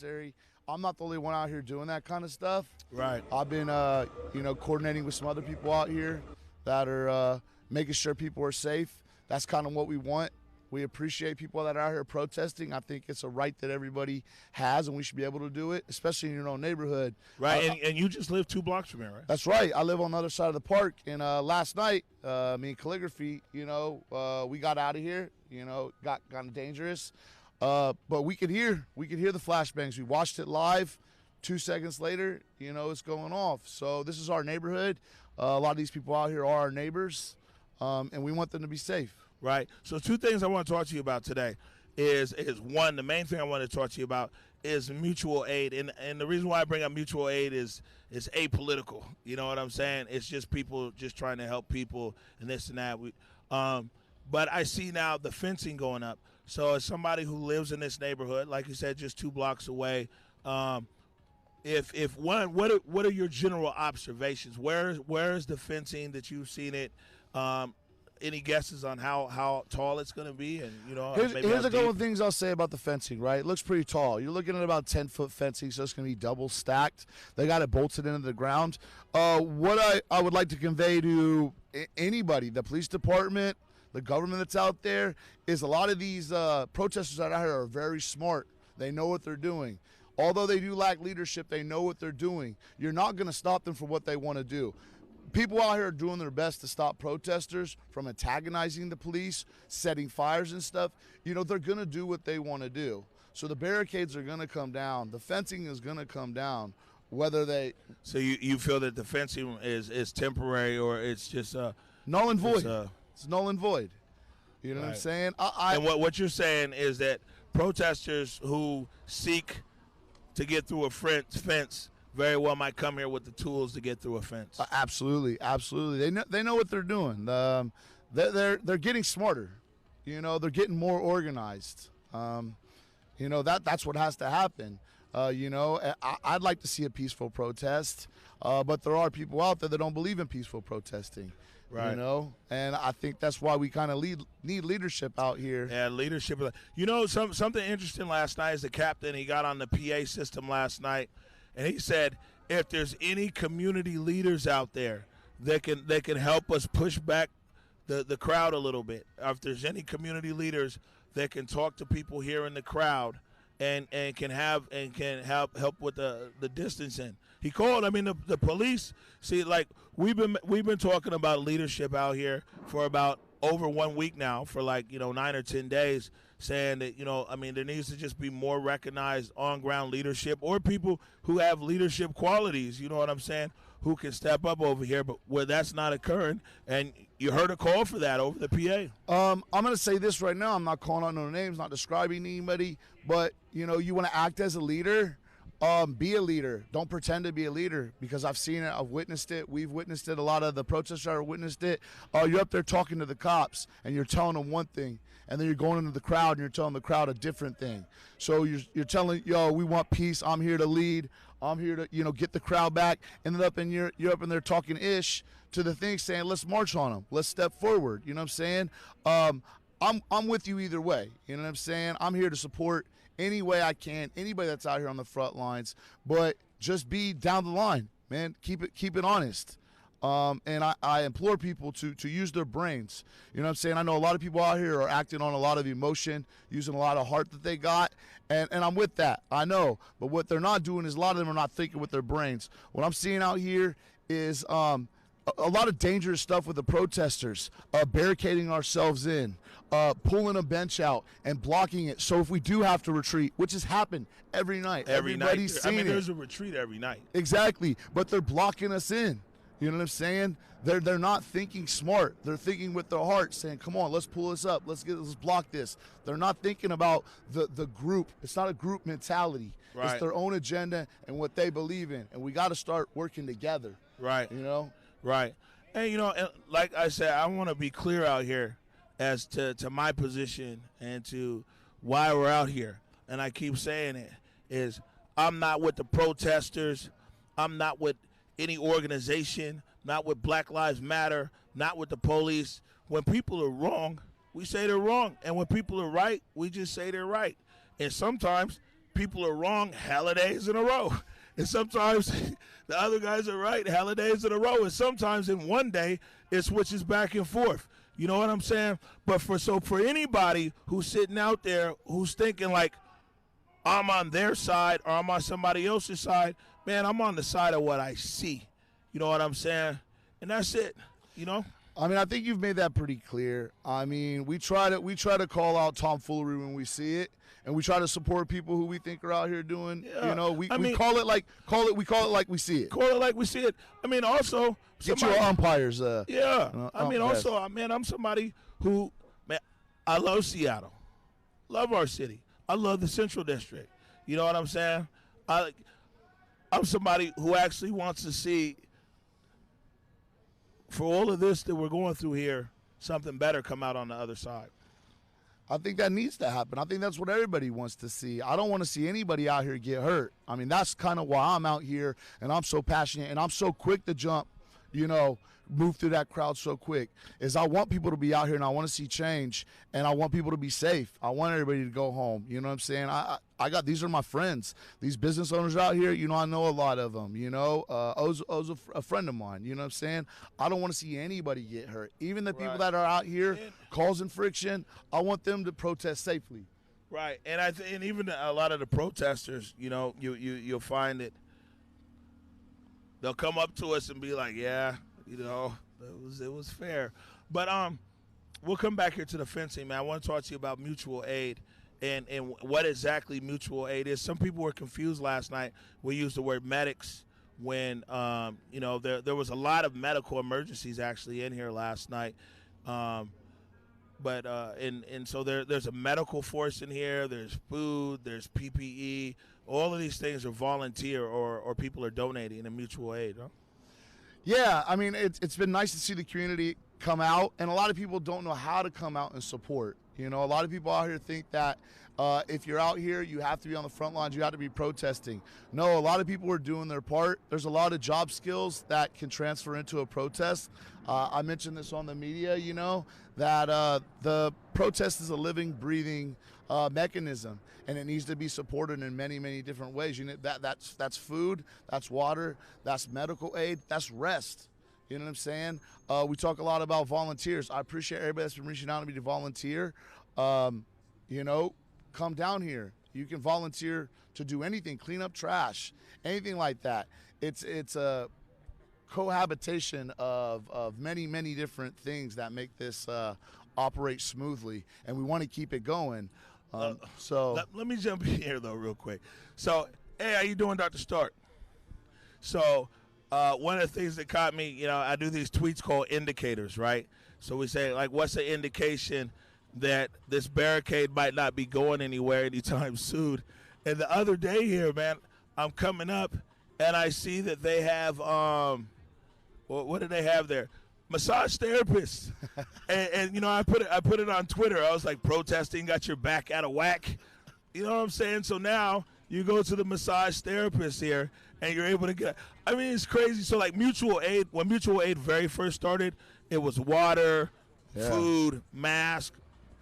necessary. I'm not the only one out here doing that kind of stuff. Right. I've been, coordinating with some other people out here that are making sure people are safe. That's kind of what we want. We appreciate people that are out here protesting. I think it's a right that everybody has, and we should be able to do it, especially in your own neighborhood. Right, and you just live 2 blocks from here, right? That's right. I live on the other side of the park, and last night, me and Calligraphy, we got out of here. Got kind of dangerous, but we could hear the flashbangs. We watched it live. 2 seconds later, it's going off. So this is our neighborhood. A lot of these people out here are our neighbors, and we want them to be safe. Right. So 2 things I want to talk to you about today is one, the main thing I want to talk to you about is mutual aid. And the reason why I bring up mutual aid is apolitical. You know what I'm saying? It's just people just trying to help people and this and that. But I see now the fencing going up. So as somebody who lives in this neighborhood, like you said, just 2 blocks away, what are your general observations? Where is the fencing that you've seen it? Any guesses on how tall it's going to be? And here's a couple of things I'll say about the fencing. Right, it looks pretty tall. You're looking at about 10-foot fencing, so it's going to be double stacked. They got it bolted into the ground. What I would like to convey to anybody, the police department, the government that's out there, is a lot of these protesters that are out here are very smart. They know what they're doing. Although they do lack leadership, they know what they're doing. You're not going to stop them from what they want to do. People out here are doing their best to stop protesters from antagonizing the police, setting fires and stuff. They're going to do what they want to do. So the barricades are going to come down. The fencing is going to come down. Whether they... So you feel that the fencing is temporary, or it's just... null and void. It's null and void. You know what I'm saying? And what you're saying is that protesters who seek to get through a fence very well might come here with the tools to get through a fence. Absolutely. They know what they're doing. They're getting smarter. They're getting more organized. That's what has to happen. I'd like to see a peaceful protest, but there are people out there that don't believe in peaceful protesting. Right. And I think that's why we kind of need leadership out here. Yeah, leadership. Something interesting last night is the captain. He got on the PA system last night. And he said, if there's any community leaders out there that can help us push back the crowd a little bit, or if there's any community leaders that can talk to people here in the crowd and can help with the distancing. He called. The police. See, like we've been talking about leadership out here for about over 1 week now, for 9 or 10 days, saying that there needs to just be more recognized on ground leadership, or people who have leadership qualities. You know what I'm saying? Who can step up over here, but where that's not occurring, and you heard a call for that over the PA. I'm going to say this right now. I'm not calling out no names, not describing anybody, but you want to act as a leader. Be a leader. Don't pretend to be a leader, because I've seen it. I've witnessed it. We've witnessed it. A lot of the protesters have witnessed it. You're up there talking to the cops, and you're telling them one thing, and then you're going into the crowd, and you're telling the crowd a different thing. So you're telling, we want peace. I'm here to lead. I'm here to get the crowd back. Ended up and you're up in there talking ish to the thing, saying let's march on them. Let's step forward. You know what I'm saying? I'm with you either way. You know what I'm saying? I'm here to support any way I can, anybody that's out here on the front lines, but just be down the line, man. Keep it honest. And I implore people to use their brains. You know what I'm saying? I know a lot of people out here are acting on a lot of emotion, using a lot of heart that they got, and I'm with that. I know. But what they're not doing is a lot of them are not thinking with their brains. What I'm seeing out here is a lot of dangerous stuff with the protesters, barricading ourselves in, pulling a bench out and blocking it. So if we do have to retreat, which has happened every night, everybody's seen it. There's a retreat every night. Exactly, but they're blocking us in. You know what I'm saying? They're not thinking smart. They're thinking with their heart, saying, "Come on, let's pull this up. Let's block this." They're not thinking about the group. It's not a group mentality. Right. It's their own agenda and what they believe in, and we got to start working together. Right. Right. And like I said, I want to be clear out here as to my position and to why we're out here. And I keep saying it is I'm not with the protesters. I'm not with any organization, not with Black Lives Matter, not with the police. When people are wrong, we say they're wrong. And when people are right, we just say they're right. And sometimes people are wrong hella days in a row. And sometimes the other guys are right hella days in a row. And sometimes in one day it switches back and forth. You know what I'm saying? But for anybody who's sitting out there who's thinking like, I'm on their side or I'm on somebody else's side, man, I'm on the side of what I see. You know what I'm saying? And that's it, you know? I mean, I think you've made that pretty clear. I mean, we try to call out tomfoolery when we see it, and we try to support people who we think are out here doing. Yeah. You know, we call it like we see it. Call it like we see it. I mean, also, Get your umpires. Also, man, I'm somebody who, man, I love Seattle, love our city. I love the Central District. You know what I'm saying? I'm somebody who actually wants to see, for all of this that we're going through here, something better come out on the other side. I think that needs to happen. I think that's what everybody wants to see. I don't want to see anybody out here get hurt. I mean, that's kind of why I'm out here, and I'm so passionate, and I'm so quick to jump, you know, move through that crowd so quick, is I want people to be out here, and I want to see change, and I want people to be safe. I want everybody to go home. You know what I'm saying? These are my friends. These business owners out here, you know, I know a lot of them, you know. O's a friend of mine, you know what I'm saying? I don't want to see anybody get hurt. Even the people that are out here causing friction, I want them to protest safely. Right, and and even a lot of the protesters, you know, you'll find that they'll come up to us and be like, yeah, you know, it was fair. But we'll come back here to the fencing, man. I want to talk to you about mutual aid and what exactly mutual aid is. Some people were confused last night. We used the word medics when, you know, there was a lot of medical emergencies actually in here last night. And so there's a medical force in here. There's food. There's PPE. All of these things are volunteer or people are donating in mutual aid, huh? Yeah, I mean, it's been nice to see the community come out, and a lot of people don't know how to come out and support. You know, a lot of people out here think that if you're out here, you have to be on the front lines, you have to be protesting. No, a lot of people are doing their part. There's a lot of job skills that can transfer into a protest. I mentioned this on the media, you know, that the protest is a living, breathing mechanism, and it needs to be supported in many, many different ways. You know, that's food, that's water, that's medical aid, that's rest. You know what I'm saying? We talk a lot about volunteers. I appreciate everybody that's been reaching out to me to volunteer. You know, come down here. You can volunteer to do anything, clean up trash, anything like that. It's a cohabitation of many, many different things that make this operate smoothly, and we want to keep it going. Let me jump in here, though, real quick. So, hey, how you doing, Dr. Stark? So, one of the things that caught me, you know, I do these tweets called indicators, right? So we say, like, what's the indication that this barricade might not be going anywhere anytime soon? And the other day here, man, I'm coming up, and I see that they have, what do they have there? Massage therapists. and you know, I put it on Twitter. I was like, protesting got your back out of whack. You know what I'm saying? So now you go to the massage therapist here, and you're able to get. I mean, it's crazy. So like mutual aid, when mutual aid very first started, it was water, food, mask,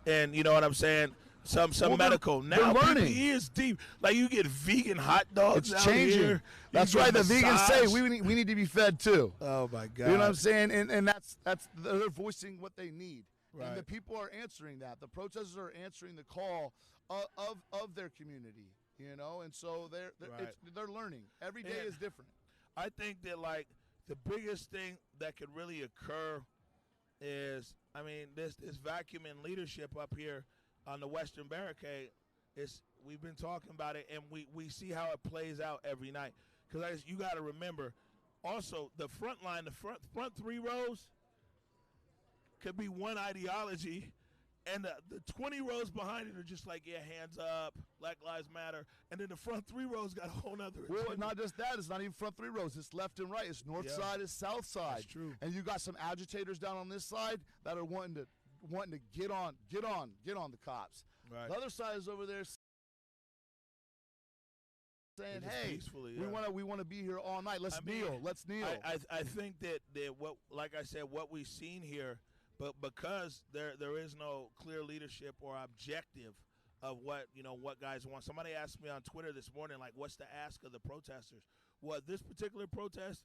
and you know what I'm saying. Some medical. Now PPE is deep. Like you get vegan hot dogs. It's out changing. Here. That's right. The vegans say we need to be fed too. Oh my God. You know what I'm saying? And that's they're voicing what they need. Right. And the people are answering that. The protesters are answering the call of their community. You know, and so they're learning. Every day is different. I think that like the biggest thing that could really occur is, I mean, this vacuum in leadership up here on the Western Barricade, we've been talking about it, and we see how it plays out every night. Because you got to remember, also the front line, the front three rows could be one ideology, and the 20 rows behind it are just like, yeah, hands up, Black Lives Matter, and then the front three rows got a whole other. Well, not just that. It's not even front three rows. It's left and right. It's north side. It's south side. That's true. And you got some agitators down on this side that are wanting to get on the cops. Right. The other side is over there saying, "Hey, we want to be here all night. Let's kneel. Let's kneel." I think that what, like I said, what we've seen here, but because there is no clear leadership or objective what what guys want. Somebody asked me on Twitter this morning, like, what's the ask of the protesters? Well, this particular protest,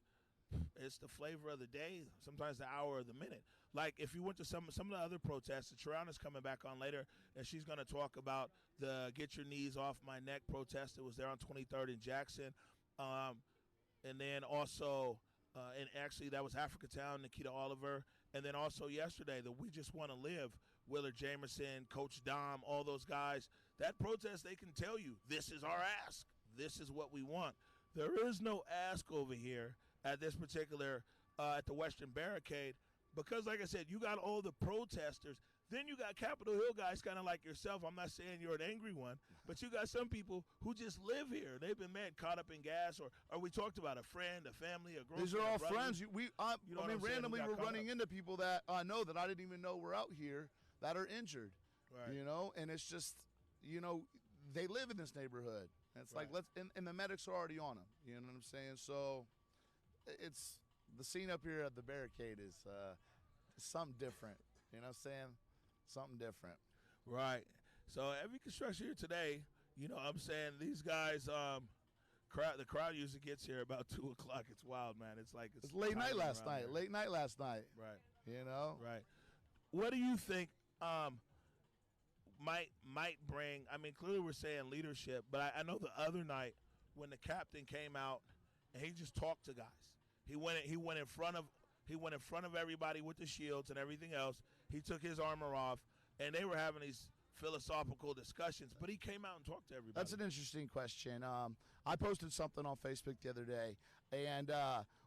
it's the flavor of the day, sometimes the hour of the minute. Like if you went to some of the other protests, and Sharana's coming back on later, and she's going to talk about the "Get Your Knees Off My Neck" protest that was there on 23rd and Jackson, and then also, and actually that was Africatown, Nikita Oliver, and then also yesterday the "We Just Want to Live," Willard Jamerson, Coach Dom, all those guys. That protest, they can tell you, this is our ask. This is what we want. There is no ask over here at this particular, at the Western Barricade, because like I said, you got all the protesters. Then you got Capitol Hill guys kind of like yourself. I'm not saying you're an angry one, but you got some people who just live here. They've been caught up in gas, or we talked about a friend, a family, a girlfriend. These are all brother. friends. Randomly we're running into people that I know that I didn't even know were out here that are injured. Right. And it's just, they live in this neighborhood. And it's like, and the medics are already on them. You know what I'm saying? So it's the scene up here at the barricade is something different. You know what I'm saying? Something different. Right. So every construction here today, I'm saying these guys, the crowd usually gets here about 2 o'clock. It's wild, man. It's like it's late night last night. Here. Late night last night. Right. Right. What do you think might bring? I mean, clearly we're saying leadership, but I know the other night when the captain came out and he just talked to guys. He went in front of everybody with the shields and everything else. He took his armor off, and they were having these philosophical discussions, but he came out and talked to everybody. That's an interesting question. I posted something on Facebook the other day, and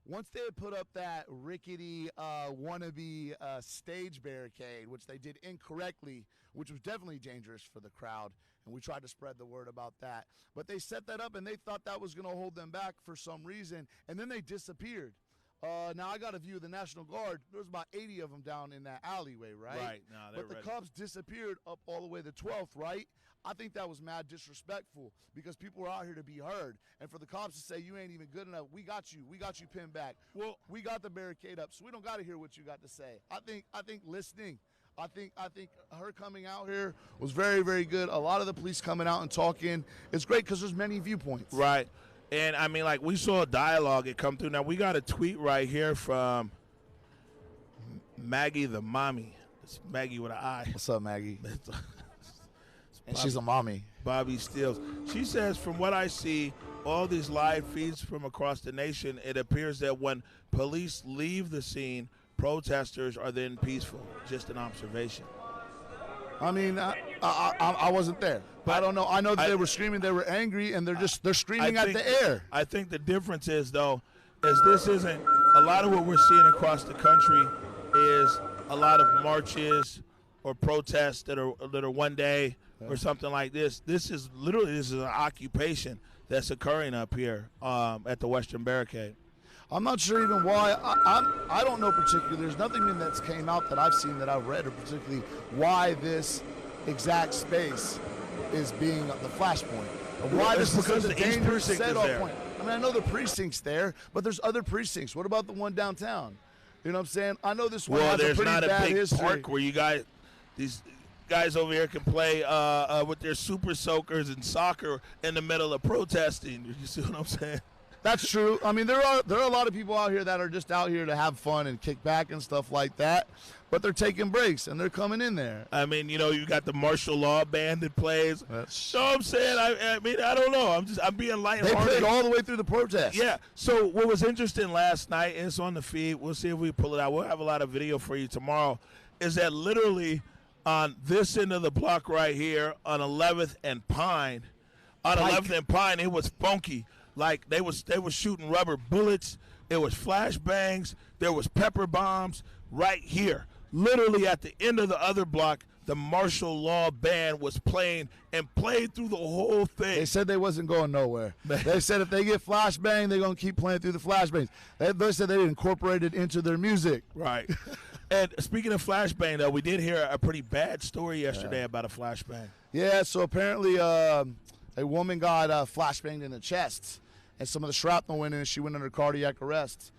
once they had put up that rickety wannabe stage barricade, which they did incorrectly, which was definitely dangerous for the crowd, and we tried to spread the word about that. But they set that up, and they thought that was going to hold them back for some reason, and then they disappeared. Now I got a view of the National Guard. There was about 80 of them down in that alleyway, right? Right. No, but the cops disappeared up all the way to 12th, right? I think that was mad disrespectful because people were out here to be heard. And for the cops to say, you ain't even good enough, we got you pinned back. Well, we got the barricade up, so we don't got to hear what you got to say. I think listening. I think her coming out here was very, very good. A lot of the police coming out and talking. It's great because there's many viewpoints. Right. And, I mean, like, we saw a dialogue it come through. Now, we got a tweet right here from Maggie the Mommy. It's Maggie with an I. What's up, Maggie? And she's a mommy. Bobby Steels. She says, from what I see, all these live feeds from across the nation, it appears that when police leave the scene, protesters are then peaceful. Just an observation. I mean, I wasn't there, but I don't know. I know that they were screaming, they were angry, and they're screaming at the air. I think the difference is, though, is this isn't a lot of what we're seeing across the country is a lot of marches or protests that are one day or something like this. This is an occupation that's occurring up here at the Western Barricade. I'm not sure even why. I don't know particularly. There's nothing that's came out that I've seen that I've read, or particularly why this exact space is being the flashpoint. Why this is a dangerous set-off point. I mean, I know the precinct's there, but there's other precincts. What about the one downtown? You know what I'm saying? I know this one has a pretty bad history. Well, there's not a big park where these guys over here can play with their super soakers and soccer in the middle of protesting. You see what I'm saying? That's true. I mean, there are a lot of people out here that are just out here to have fun and kick back and stuff like that, but they're taking breaks and they're coming in there. I mean, you got the martial law band that plays. So I'm saying, I mean, I don't know. I'm being lighthearted. They played all the way through the protest. Yeah. So what was interesting last night, and it's on the feed, we'll see if we pull it out. We'll have a lot of video for you tomorrow, is that literally on this end of the block right here on 11th and Pine, it was funky. Like they were shooting rubber bullets. There was flashbangs. There was pepper bombs right here. Literally at the end of the other block, the martial law band was playing and played through the whole thing. They said they wasn't going nowhere. They said if they get flashbang, they're going to keep playing through the flashbangs. They said they incorporated it into their music. Right. And speaking of flashbang, though, we did hear a pretty bad story yesterday about a flashbang. Yeah, so apparently a woman got flashbanged in the chest. And some of the shrapnel went in, and she went under cardiac arrest.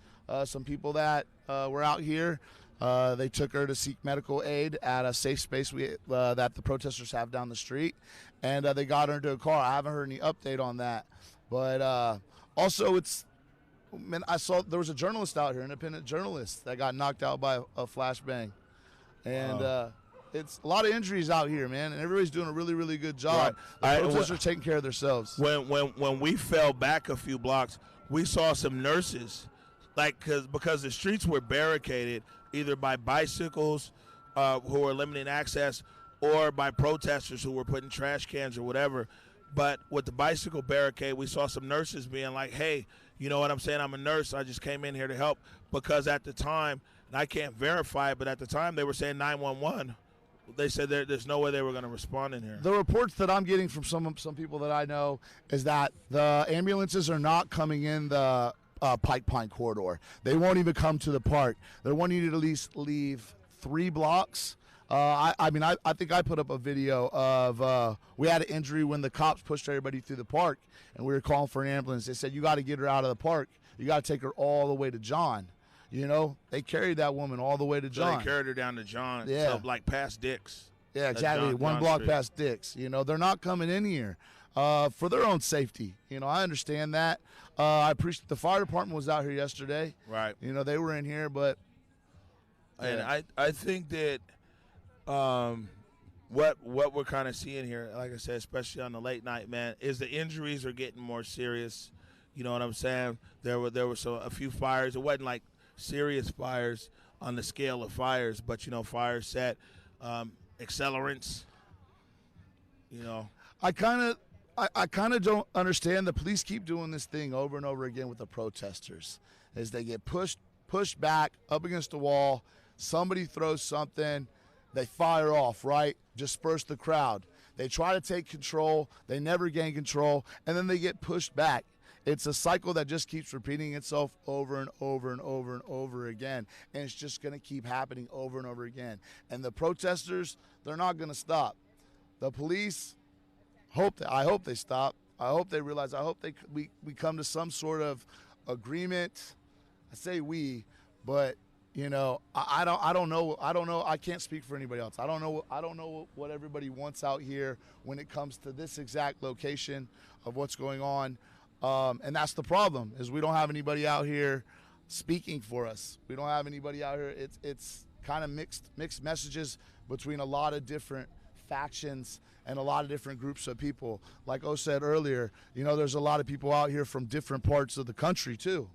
Some people that were out here, They took her to seek medical aid at a safe space that the protesters have down the street, and they got her into a car. I haven't heard any update on that. But also, I saw there was a journalist out here, independent journalist, that got knocked out by a flashbang. And it's a lot of injuries out here, man, and everybody's doing a really, really good job. Right. The protesters are taking care of themselves. When we fell back a few blocks, we saw some nurses, because the streets were barricaded either by bicycles who were limiting access or by protesters who were putting trash cans or whatever. But with the bicycle barricade, we saw some nurses being like, hey, you know what I'm saying? I'm a nurse. I just came in here to help. Because at the time, and I can't verify it, but at the time they were saying 911. They said there's no way they were going to respond in here. The reports that I'm getting from some people that I know is that the ambulances are not coming in the Pike Pine corridor. They won't even come to the park. They're wanting you to at least leave 3 blocks. I think I put up a video of we had an injury when the cops pushed everybody through the park, and we were calling for an ambulance. They said, you got to get her out of the park. You got to take her all the way to John. You know, they carried that woman all the way to John. So they carried her down to John, yeah. So like past Dick's. Yeah, exactly. One block Street. Past Dick's. You know, they're not coming in here for their own safety. You know, I understand that. I appreciate the fire department was out here yesterday. Right. You know, they were in here, but. Yeah. And I think that what we're kind of seeing here, like I said, especially on the late night, man, is the injuries are getting more serious. You know what I'm saying? There were a few fires. It wasn't like serious fires on the scale of fires, but you know, fires set, accelerants. You know, I kind of don't understand. The police keep doing this thing over and over again with the protesters, as they get pushed back up against the wall. Somebody throws something, they fire off, right? Disperse the crowd. They try to take control, they never gain control, and then they get pushed back. It's a cycle that just keeps repeating itself over and over and over and over again. And it's just going to keep happening over and over again. And the protesters, they're not going to stop. The police, I hope they stop. I hope they realize, we come to some sort of agreement. I say we, but you know, I don't know. I can't speak for anybody else. I don't know what everybody wants out here when it comes to this exact location of what's going on. And that's the problem, is we don't have anybody out here speaking for us. We don't have anybody out here. It's kind of mixed messages between a lot of different factions and a lot of different groups of people. Like O said earlier, you know, there's a lot of people out here from different parts of the country too.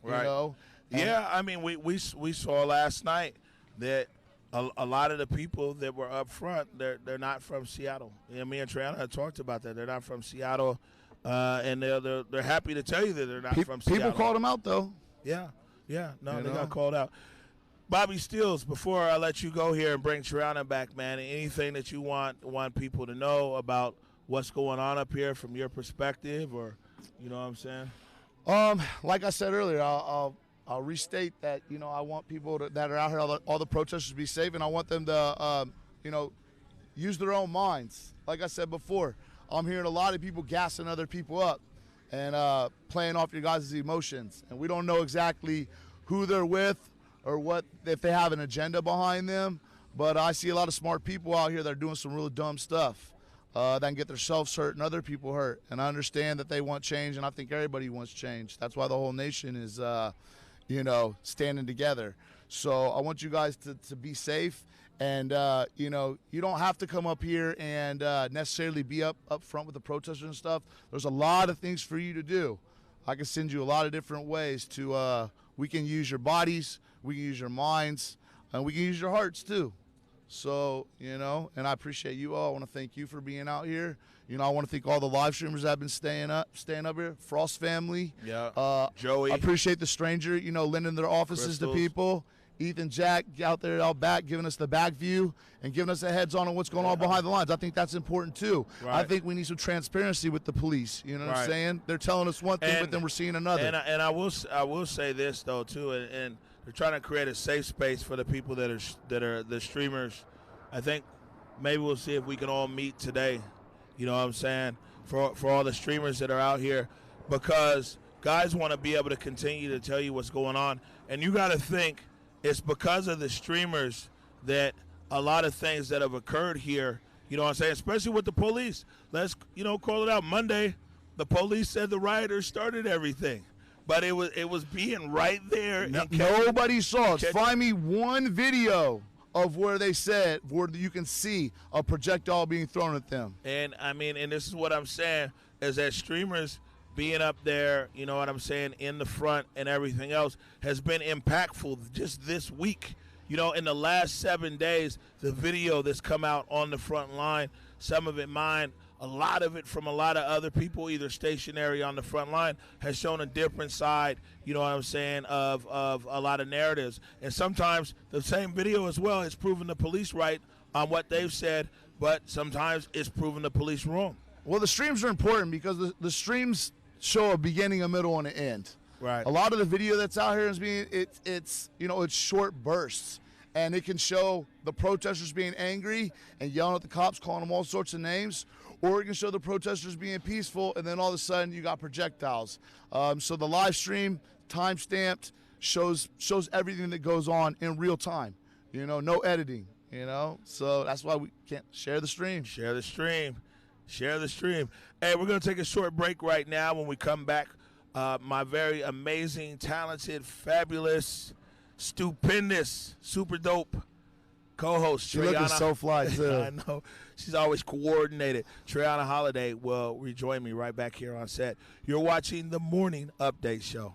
Right. You know? Yeah, I mean, we saw last night that a lot of the people that were up front, they're not from Seattle. You know, me and Triana had talked about that. They're not from Seattle. And they're happy to tell you that they're not from Seattle. People called them out, though. Yeah. No, they got called out. Bobby Steels, before I let you go here and bring Triana back, man, anything that you want people to know about what's going on up here from your perspective, or you know what I'm saying? Like I said earlier, I'll restate that, you know, I want people that are out here, all the protesters to be safe, and I want them to, you know, use their own minds. Like I said before, I'm hearing a lot of people gassing other people up and playing off your guys' emotions. And we don't know exactly who they're with or what, if they have an agenda behind them. But I see a lot of smart people out here that are doing some really dumb stuff that can get themselves hurt and other people hurt. And I understand that they want change, and I think everybody wants change. That's why the whole nation is, you know, standing together. So I want you guys to be safe. And, you know, you don't have to come up here and necessarily be up front with the protesters and stuff. There's a lot of things for you to do. I can send you a lot of different ways to, we can use your bodies, we can use your minds, and we can use your hearts too. So, you know, and I appreciate you all. I want to thank you for being out here. You know, I want to thank all the live streamers that have been staying up here. Frost family. Yeah. Joey. I appreciate the stranger, you know, lending their offices to people. Ethan, Jack out there out back giving us the back view and giving us a heads on what's going on behind the lines. I think that's important too. Right. I think we need some transparency with the police. You know what I'm saying? They're telling us one thing, but then we're seeing another. And I will say this though too, and they're trying to create a safe space for the people that are the streamers. I think maybe we'll see if we can all meet today. You know what I'm saying? For all the streamers that are out here, because guys want to be able to continue to tell you what's going on, and you got to think. it's because of the streamers that a lot of things that have occurred here, you know what I'm saying, especially with the police. Let's, call it out. Monday, the police said the rioters started everything. But it was being right there. Nobody saw it. Find me one video of where they said where you can see a projectile being thrown at them. And and this is what I'm saying, is that streamers being up there, you know what I'm saying, in the front and everything else has been impactful just this week. In the last 7 days, the video that's come out on the front line, some of it mine, a lot of it from a lot of other people, either stationary on the front line, has shown a different side, you know what I'm saying, of a lot of narratives. And sometimes the same video as well has proven the police right on what they've said, but sometimes it's proven the police wrong. Well, the streams are important because the streams show a beginning, a middle, and an end. Right. A lot of the video that's out here is it's short bursts, and it can show the protesters being angry and yelling at the cops, calling them all sorts of names, or it can show the protesters being peaceful, and then all of a sudden you got projectiles. So the live stream, time-stamped, shows everything that goes on in real time. No editing. So that's why we can't share the stream. Share the stream. Share the stream. Hey, we're going to take a short break right now. When we come back, my very amazing, talented, fabulous, stupendous, super dope co-host, She's looking so fly, too. I know. She's always coordinated. Treyana Holiday will rejoin me right back here on set. You're watching the Morning Update Show.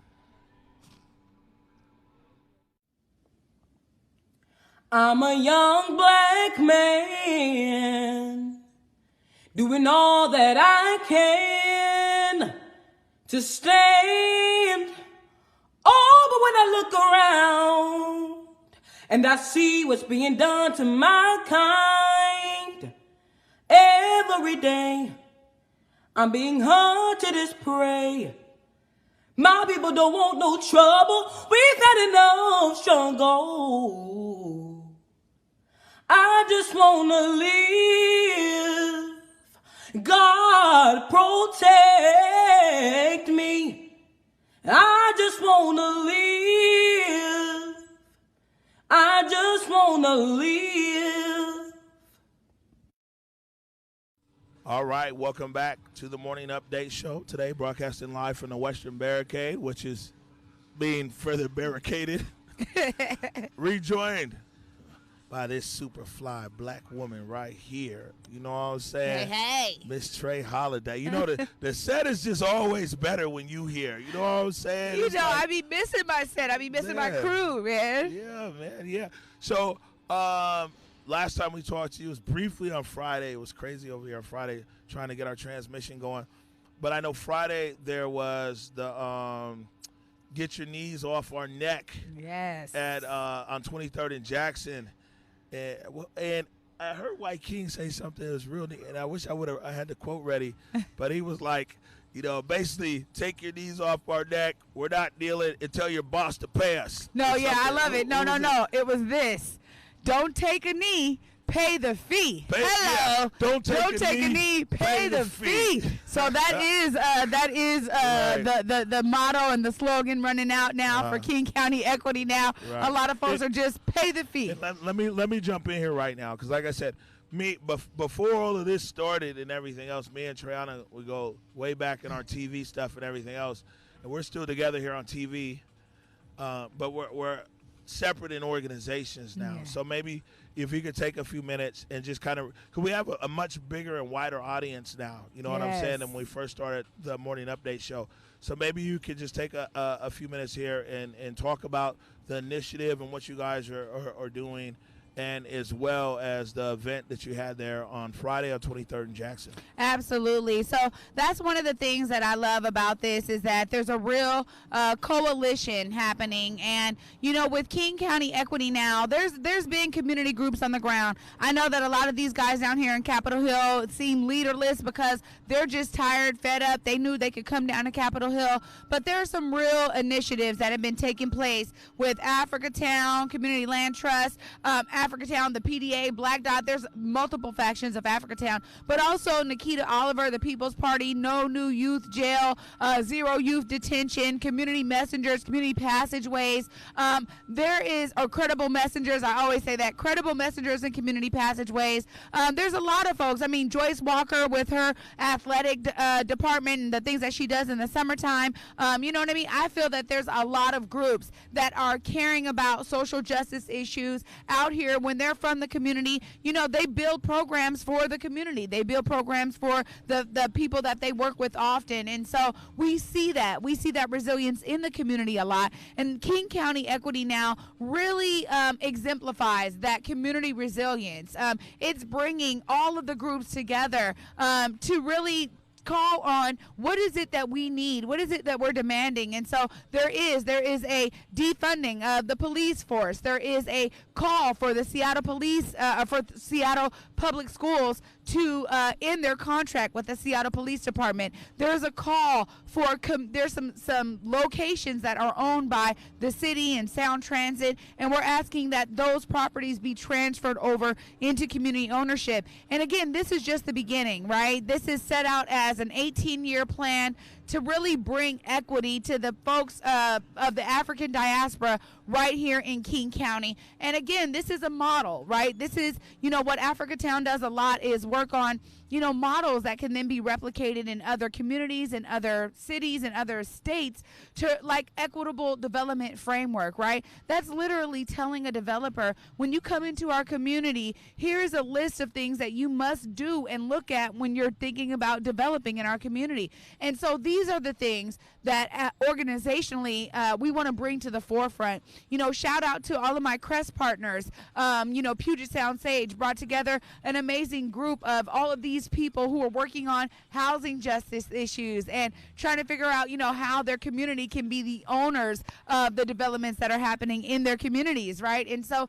I'm a young black man doing all that I can to stand. Oh, but when I look around and I see what's being done to my kind, every day I'm being hunted as prey. My people don't want no trouble. We've had enough struggle. I just wanna live. God protect me. I just wanna live. I just wanna live. All right, welcome back to the Morning Update Show. Today, broadcasting live from the Western Barricade, which is being further barricaded. Rejoined by this super fly black woman right here. You know what I'm saying? Hey. Miss Trey Holiday. The set is just always better when you here. You know what I'm saying? I be missing my set. I be missing my crew, man. Yeah, man, yeah. So, last time we talked to you was briefly on Friday. It was crazy over here on Friday trying to get our transmission going. But I know Friday there was the Get Your Knees Off Our Neck. Yes. On 23rd and Jackson. And I heard White King say something that was real neat, and I wish I had the quote ready. But he was like, basically, take your knees off our neck. We're not dealing and tell your boss to pay us. No, yeah, I love it. No. It was this. Don't take a knee, pay the fee. Hello. Yeah. Don't take a knee, pay the fee. So that is right. the motto and the slogan running out now for King County Equity now. Right. A lot of folks are just pay the fee. Let me jump in here right now because, like I said, before all of this started and everything else, me and Treyana, we go way back in our TV stuff and everything else, and we're still together here on TV, but we're separate in organizations now. Yeah. So maybe if you could take a few minutes and just kind of, because we have a much bigger and wider audience now, you know what I'm saying, than when we first started the Morning Update Show. So maybe you could just take a few minutes here and talk about the initiative and what you guys are doing, and as well as the event that you had there on Friday on 23rd and Jackson. Absolutely. So that's one of the things that I love about this is that there's a real coalition happening. And, with King County Equity now, there's been community groups on the ground. I know that a lot of these guys down here in Capitol Hill seem leaderless because they're just tired, fed up. They knew they could come down to Capitol Hill. But there are some real initiatives that have been taking place with Africatown, Community Land Trust, Africatown, the PDA, Black Dot. There's multiple factions of Africatown, but also Nikita Oliver, the People's Party, No New Youth Jail, Zero Youth Detention, Community Messengers, Community Passageways. There is Credible Messengers. I always say that, Credible Messengers and Community Passageways. There's a lot of folks. I mean, Joyce Walker with her athletic department and the things that she does in the summertime. You know what I mean? I feel that there's a lot of groups that are caring about social justice issues out here when they're from the community. You know, they build programs for the community. They build programs for the people that they work with often. And so we see that. We see that resilience in the community a lot. And King County Equity Now really exemplifies that community resilience. It's bringing all of the groups together to really call on what is it that we need, what is it that we're demanding. And so there is a defunding of the police force. There is a call for the Seattle police for Seattle public schools to end their contract with the Seattle Police Department. There's a call for there's some locations that are owned by the city and Sound Transit, and we're asking that those properties be transferred over into community ownership. And again, this is just the beginning, right? This is set out as an 18-year plan to really bring equity to the folks of the African diaspora right here in King County. And again, this is a model, right? This is, you know, what Africatown does a lot is work on, you know, models that can then be replicated in other communities and other cities and other states to like equitable development framework, right? That's literally telling a developer, when you come into our community, here's a list of things that you must do and look at when you're thinking about developing in our community. And so these are the things that organizationally we want to bring to the forefront. You know, shout out to all of my CREST partners. You know, Puget Sound Sage brought together an amazing group of all of these people who are working on housing justice issues and trying to figure out, you know, how their community can be the owners of the developments that are happening in their communities, right? And so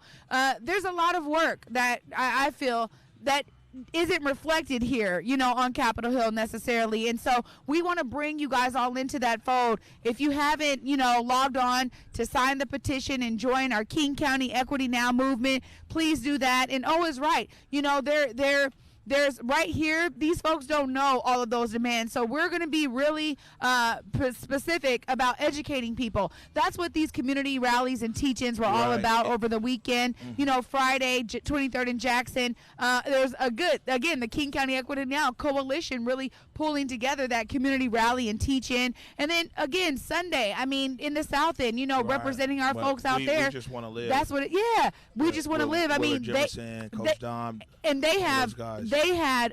there's a lot of work that I feel that isn't reflected here, you know, on Capitol Hill necessarily. And so we want to bring you guys all into that fold. If you haven't, you know, logged on to sign the petition and join our King County Equity Now movement, please do that. And is right. You know, there's right here, these folks don't know all of those demands. So we're going to be really specific about educating people. That's what these community rallies and teach-ins were all about over the weekend. You know, Friday, 23rd in Jackson. There's the King County Equity Now Coalition really pulling together that community rally and teach-in. And then, again, Sunday, I mean, in the South End, you know, representing our folks out there. We just want to live. That's what we just want to live. I mean, Coach Dom, and they have they had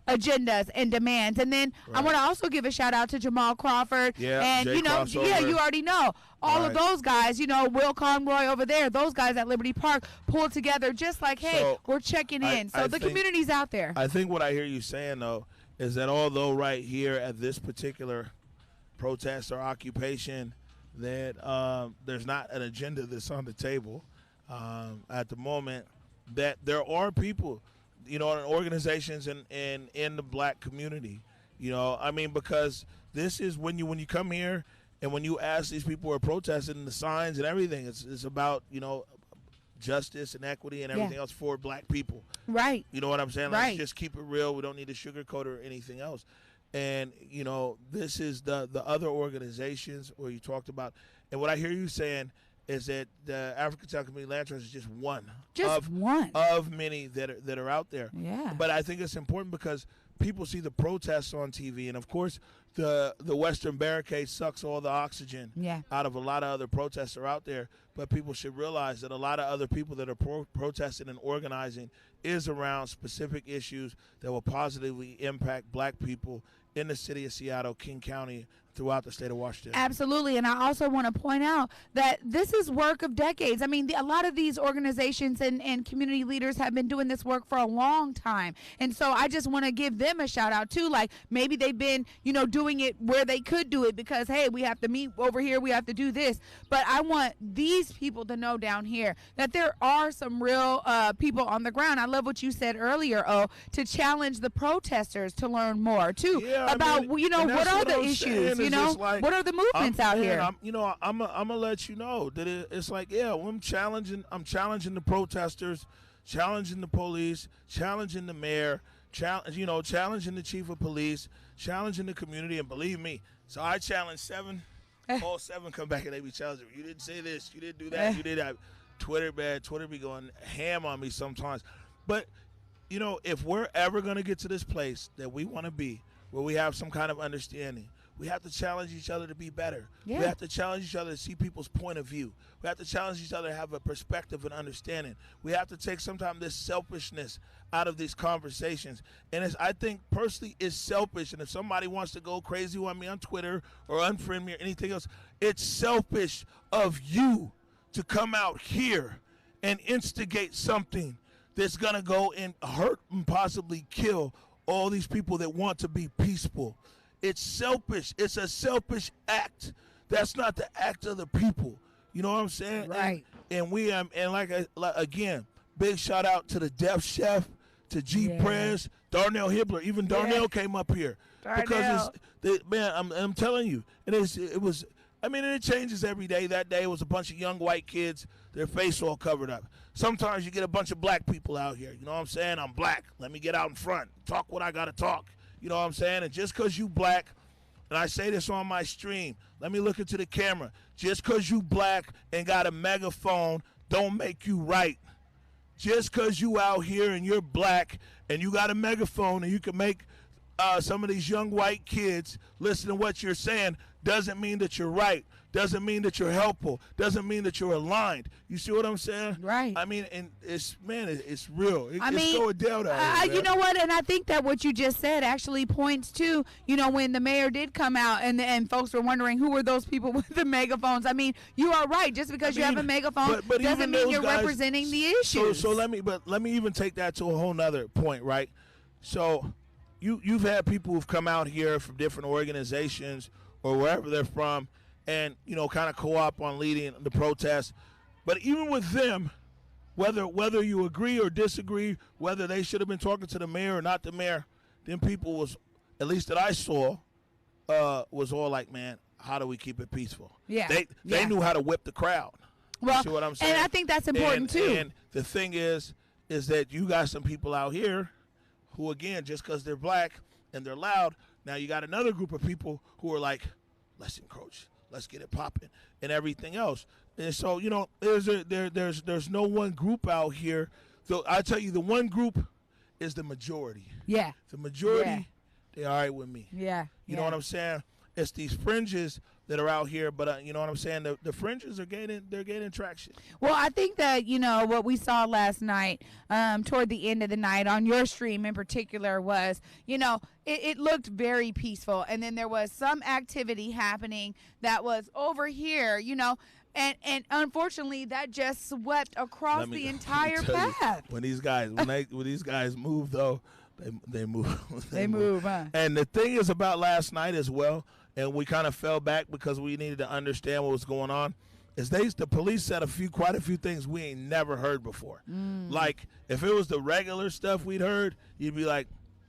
agendas and demands. And then I want to also give a shout out to Jamal Crawford. And Jay you know, Crossover. you already know all of those guys, you know, Will Conroy over there, those guys at Liberty Park pulled together just like, hey, So, we're checking in. So the community's out there. I think what I hear you saying, though, is that although right here at this particular protest or occupation that there's not an agenda that's on the table at the moment, that there are people, you know, and organizations in the black community, you know, I mean, because this is when you come here and when you ask these people who are protesting, the signs and everything, it's about, you know, justice and equity and everything else for black people. Right. You know what I'm saying? Right. Let's just keep it real. We don't need to sugarcoat or anything else. And, you know, this is the other organizations where you talked about. And what I hear you saying is that the Africatown Community Land Trust is just one. One. Of many that are out there. Yeah. But I think it's important because people see the protests on TV. And, of course, the Western Barricade sucks all the oxygen out of a lot of other protests that are out there. But people should realize that a lot of other people that are protesting and organizing is around specific issues that will positively impact black people in the city of Seattle, King County, throughout the state of Washington. Absolutely. And I also want to point out that this is work of decades. I mean, a lot of these organizations and community leaders have been doing this work for a long time. And so I just want to give them a shout out too. Like maybe they've been, you know, doing it where they could do it because, hey, we have to meet over here. We have to do this. But I want these people to know down here that there are some real people on the ground. I love what you said earlier, to challenge the protesters to learn more too about, you know, what are the issues? is you know, just like, what are the movements out here? I'm gonna let you know that it's like, yeah, well, I'm challenging the protesters, challenging the police, challenging the mayor, challenging the chief of police, challenging the community, and believe me, so I challenge 7. All 7 come back and they be challenging me. You didn't say this, you didn't do that, you did that. Twitter be going ham on me sometimes. But, if we're ever going to get to this place that we want to be, where we have some kind of understanding, we have to challenge each other to be better. Yeah. We have to challenge each other to see people's point of view. We have to challenge each other to have a perspective and understanding. We have to take sometimes this selfishness out of these conversations. And I think personally it's selfish. And if somebody wants to go crazy on me on Twitter or unfriend me or anything else, it's selfish of you to come out here and instigate something that's going to go and hurt and possibly kill all these people that want to be peaceful. It's selfish. It's a selfish act. That's not the act of the people. You know what I'm saying? Right. And we and again, big shout out to the Deaf Chef, to G Prez, Darnell Hibbler. Even Darnell came up here because I'm telling you, it changes every day. That day was a bunch of young white kids, their face all covered up. Sometimes you get a bunch of black people out here. You know what I'm saying? I'm black. Let me get out in front. Talk what I got to talk. You know what I'm saying? And just because you black, and I say this on my stream, let me look into the camera. Just because you black and got a megaphone don't make you right. Just because you out here and you're black and you got a megaphone and you can make some of these young white kids listen to what you're saying doesn't mean that you're right. Doesn't mean that you're helpful. Doesn't mean that you're aligned. You see what I'm saying? Right. I mean, and it's real. It's going down out here. You know what? And I think that what you just said actually points to, when the mayor did come out and folks were wondering who were those people with the megaphones. I mean, you are right. Just because you have a megaphone but doesn't mean you're representing the issue. So let me even take that to a whole nother point, right? So you've had people who've come out here from different organizations or wherever they're from, and kind of co-op on leading the protest. But even with them, whether you agree or disagree, whether they should have been talking to the mayor or not the mayor, then people was, at least that I saw, was all like, man, how do we keep it peaceful? Yeah. They knew how to whip the crowd. Well, you see what I'm saying? And I think that's important too. And the thing is that you got some people out here who, again, just because they're black and they're loud, now you got another group of people who are like, let's encroach. Let's get it popping and everything else. And so, there's no one group out here. So I tell you, the one group is the majority. Yeah. The majority, they're all right with me. Yeah. You know what I'm saying? It's these fringes that are out here, but you know what I'm saying? The fringes are gaining traction. Well, I think that, what we saw last night, toward the end of the night on your stream in particular was, it looked very peaceful. And then there was some activity happening that was over here, and unfortunately that just swept across the entire path. When these guys move though, they move. They move, huh? And the thing is about last night as well, and we kind of fell back because we needed to understand what was going on, is the police said quite a few things we ain't never heard before. Like, if it was the regular stuff we'd heard, you'd be like,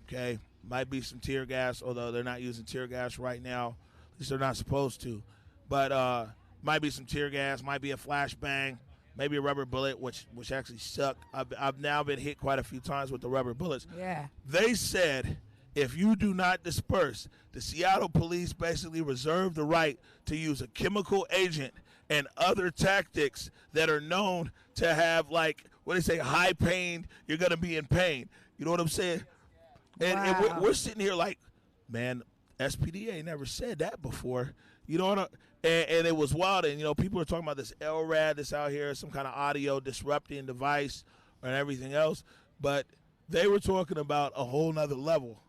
okay, might be some tear gas, although they're not using tear gas right now. At least they're not supposed to. But might be some tear gas, might be a flashbang, maybe a rubber bullet, which actually sucked. I've now been hit quite a few times with the rubber bullets. Yeah. They said, if you do not disperse, the Seattle police basically reserve the right to use a chemical agent and other tactics that are known to have, like, what they say, high pain, you're going to be in pain. You know what I'm saying? And we're sitting here like, man, SPDA never said that before. You know what and it was wild. And, people are talking about this LRAD that's out here, some kind of audio disrupting device and everything else. But they were talking about a whole nother level.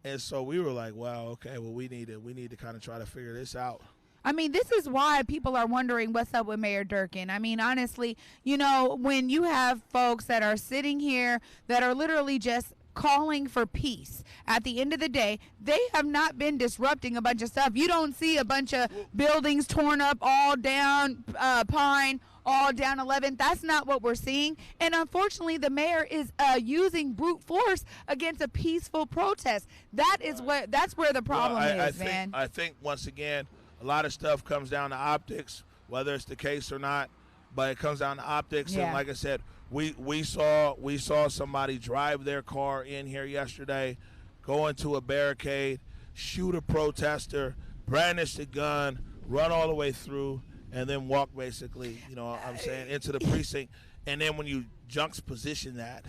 And so we were like, wow, okay, well, we need to kind of try to figure this out. I mean, this is why people are wondering what's up with Mayor Durkin. I mean, honestly, when you have folks that are sitting here that are literally just calling for peace, at the end of the day, they have not been disrupting a bunch of stuff. You don't see a bunch of buildings torn up all down Pine, all down 11. That's not what we're seeing. And unfortunately, the mayor is using brute force against a peaceful protest. That's where the problem is, man. I think once again, a lot of stuff comes down to optics, whether it's the case or not. But it comes down to optics, and like I said, we saw somebody drive their car in here yesterday, go into a barricade, shoot a protester, brandish the gun, run all the way through, and then walk basically, into the precinct. And then when you juxtaposition that,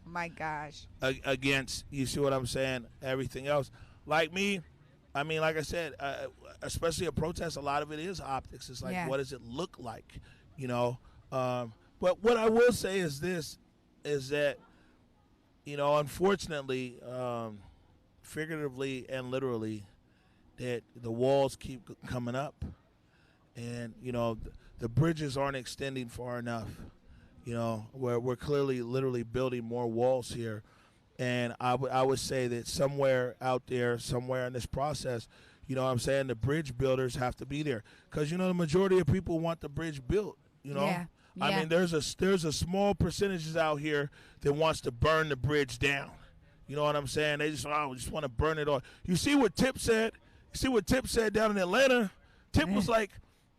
my gosh, against, you see what I'm saying, everything else. Like me, I mean, like I said, especially a protest, a lot of it is optics. It's like, what does it look like? But what I will say is this, is that, unfortunately, figuratively and literally, that the walls keep coming up, and the bridges aren't extending far enough. Where we're clearly literally building more walls here, and I would say that somewhere out there, somewhere in this process, I'm saying, the bridge builders have to be there, because the majority of people want the bridge built. I mean, there's a small percentages out here that wants to burn the bridge down. You know what I'm saying? They just want to burn it all. You see what Tip said? You see what Tip said down in Atlanta? Tip was like,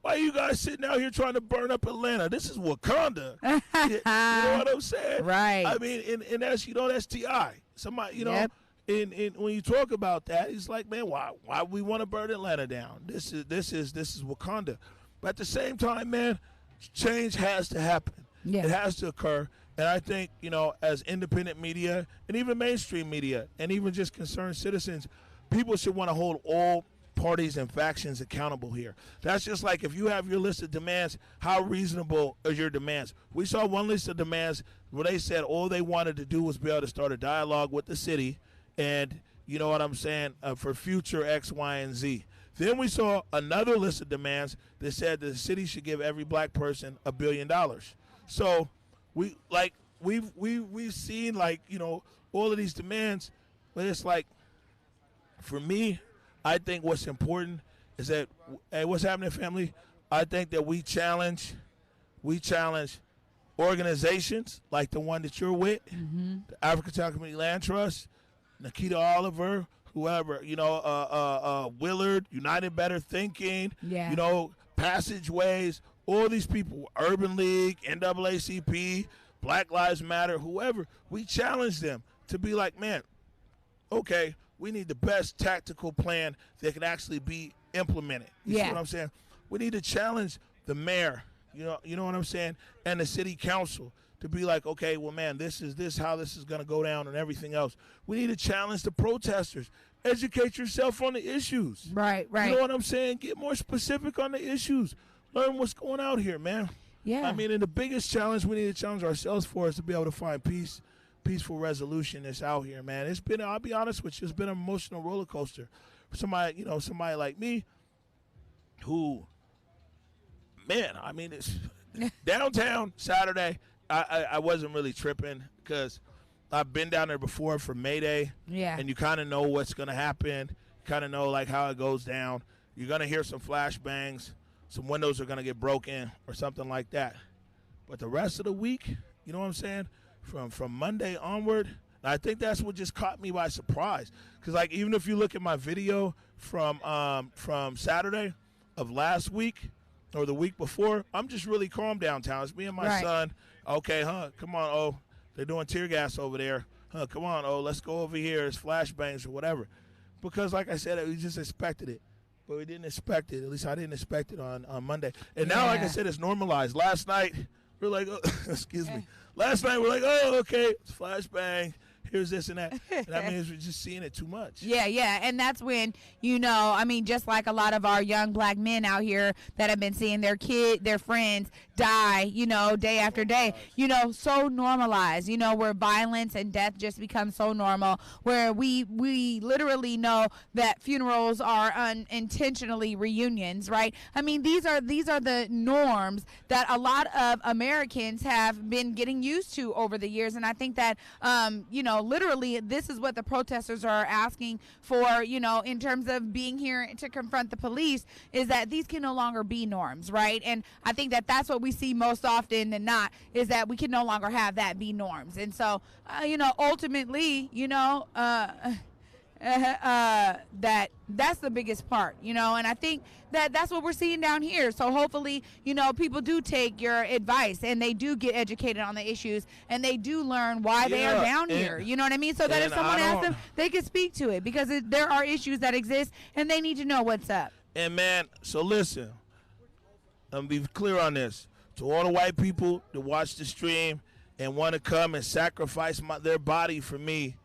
why are you guys sitting out here trying to burn up Atlanta? This is Wakanda. You know what I'm saying? Right. I mean, and that's, that's T.I. Somebody, and when you talk about that, it's like, man, why we want to burn Atlanta down? This is Wakanda. But at the same time, man, change has to happen. It has to occur. And I think, as independent media and even mainstream media and even just concerned citizens, people should want to hold all parties and factions accountable here. That's just like, if you have your list of demands, how reasonable are your demands? We saw one list of demands where they said all they wanted to do was be able to start a dialogue with the city and, you know what I'm saying, for future X, Y, and Z. Then we saw another list of demands that said the city should give every black person $1 billion. So we've seen, like, all of these demands, but it's like, for me, I think what's important is that, hey, what's happening, family? I think that we challenge organizations like the one that you're with, the African Community Land Trust, Nikita Oliver, whoever, Willard, United Better Thinking, Passageways, all these people, Urban League, NAACP, Black Lives Matter, whoever, we challenge them to be like, man, okay, we need the best tactical plan that can actually be implemented. You see what I'm saying? We need to challenge the mayor, you know what I'm saying, and the city council to be like, okay, well, man, this is how this is going to go down and everything else. We need to challenge the protesters. Educate yourself on the issues. Right. You know what I'm saying? Get more specific on the issues. Learn what's going out here, man. Yeah. I mean, and the biggest challenge we need to challenge ourselves for is to be able to find peaceful resolution that's out here, man. It's been, I'll be honest with you, it's been an emotional roller coaster. For somebody like me who, man, I mean, it's downtown Saturday, I wasn't really tripping because I've been down there before for May Day. Yeah. And you kind of know what's going to happen. You kind of know, like, how it goes down. You're going to hear some flashbangs. Some windows are going to get broken or something like that. But the rest of the week, you know what I'm saying, from Monday onward, I think that's what just caught me by surprise. Because, like, even if you look at my video from Saturday of last week or the week before, I'm just really calm downtown. It's me and my son. Okay, come on, oh, they're doing tear gas over there. Come on, oh, let's go over here. It's flashbangs or whatever. Because, like I said, we just expected it. But we didn't expect it. At least I didn't expect it on Monday. And now, like I said, it's normalized. Last night, we're like, oh, excuse me. Last night, we're like, oh, okay, it's flashbang. Here's this and that. And I mean, we're just seeing it too much. Yeah. And that's when, I mean, just like a lot of our young black men out here that have been seeing their friends die, day after day, so normalized, where violence and death just become so normal, where we literally know that funerals are unintentionally reunions, right? I mean, these are the norms that a lot of Americans have been getting used to over the years. And I think that, literally, this is what the protesters are asking for, in terms of being here to confront the police, is that these can no longer be norms, right? And I think that that's what we see most often than not, is that we can no longer have that be norms. And so, ultimately, that's the biggest part, and I think that's what we're seeing down here. So hopefully, people do take your advice and they do get educated on the issues and they do learn why they are down here. You know what I mean? So that if someone asks them, they can speak to it, because there are issues that exist and they need to know what's up. And man, so listen, I'm be clear on this. To all the white people that watch the stream and want to come and sacrifice their body for me,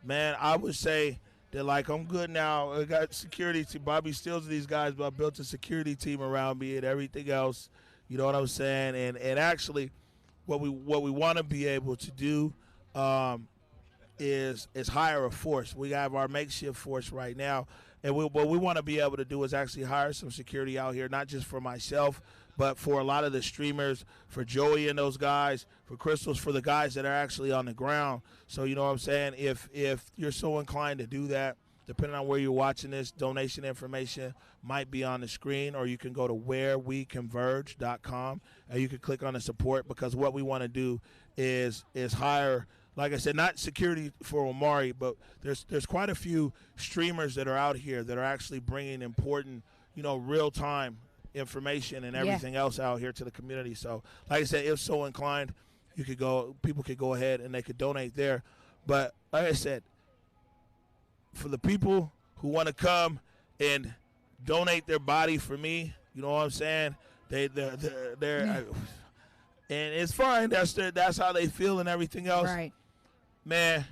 man, I would say that, like, I'm good now. I got security team. Bobby Steele's these guys, but I built a security team around me and everything else. You know what I'm saying? And actually, what we want to be able to do is hire a force. We have our makeshift force right now, and what we want to be able to do is actually hire some security out here, not just for myself, but for a lot of the streamers, for Joey and those guys, for Crystals, for the guys that are actually on the ground. So, you know what I'm saying? If you're so inclined to do that, depending on where you're watching this, donation information might be on the screen, or you can go to whereweconverge.com and you can click on the support, because what we want to do is hire, like I said, not security for Omari, but there's quite a few streamers that are out here that are actually bringing important, real-time information and everything else out here to the community. So, like I said, if so inclined, people could go ahead and they could donate there. But like I said, for the people who want to come and donate their body for me, you know what I'm saying? They're and it's fine. That's how they feel and everything else. Right. Man,